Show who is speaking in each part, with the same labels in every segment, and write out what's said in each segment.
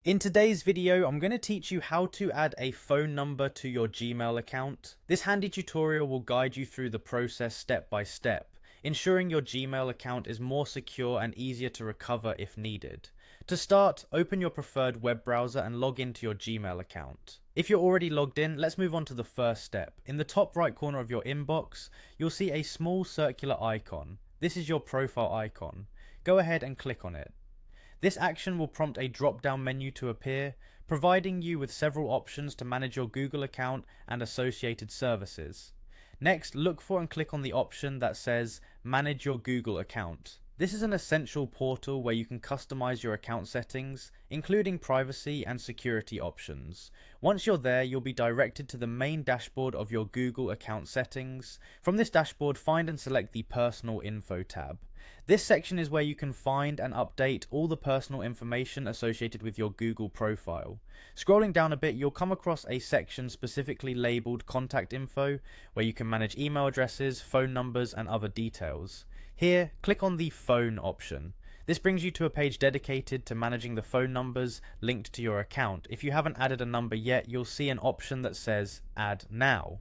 Speaker 1: In today's video, I'm going to teach you how to add a phone number to your Gmail account. This handy tutorial will guide you through the process step by step, ensuring your Gmail account is more secure and easier to recover if needed. To start, open your preferred web browser and log into your Gmail account. If you're already logged in, let's move on to the first step. In the top right corner of your inbox, you'll see a small circular icon. This is your profile icon. Go ahead and click on it. This action will prompt a drop-down menu to appear, providing you with several options to manage your Google account and associated services. Next, look for and click on the option that says Manage your Google account. This is an essential portal where you can customize your account settings, including privacy and security options. Once you're there, you'll be directed to the main dashboard of your Google account settings. From this dashboard, find and select the Personal Info tab. This section is where you can find and update all the personal information associated with your Google profile. Scrolling down a bit, you'll come across a section specifically labeled Contact Info, where you can manage email addresses, phone numbers, and other details. Here, click on the Phone option. This brings you to a page dedicated to managing the phone numbers linked to your account. If you haven't added a number yet, you'll see an option that says Add Now.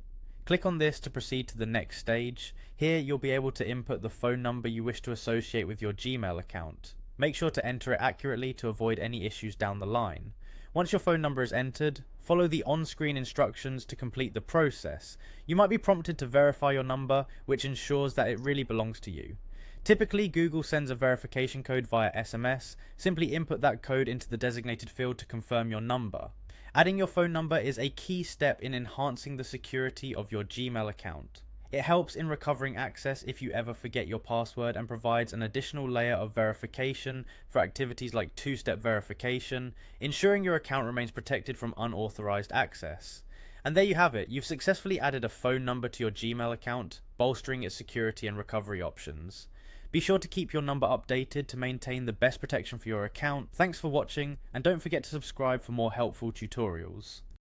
Speaker 1: Click on this to proceed to the next stage. Here you'll be able to input the phone number you wish to associate with your Gmail account. Make sure to enter it accurately to avoid any issues down the line. Once your phone number is entered, follow the on-screen instructions to complete the process. You might be prompted to verify your number, which ensures that it really belongs to you. Typically, Google sends a verification code via SMS. Simply input that code into the designated field to confirm your number. Adding your phone number is a key step in enhancing the security of your Gmail account. It helps in recovering access if you ever forget your password and provides an additional layer of verification for activities like two-step verification, ensuring your account remains protected from unauthorized access. And there you have it, you've successfully added a phone number to your Gmail account, bolstering its security and recovery options. Be sure to keep your number updated to maintain the best protection for your account. Thanks for watching, and don't forget to subscribe for more helpful tutorials.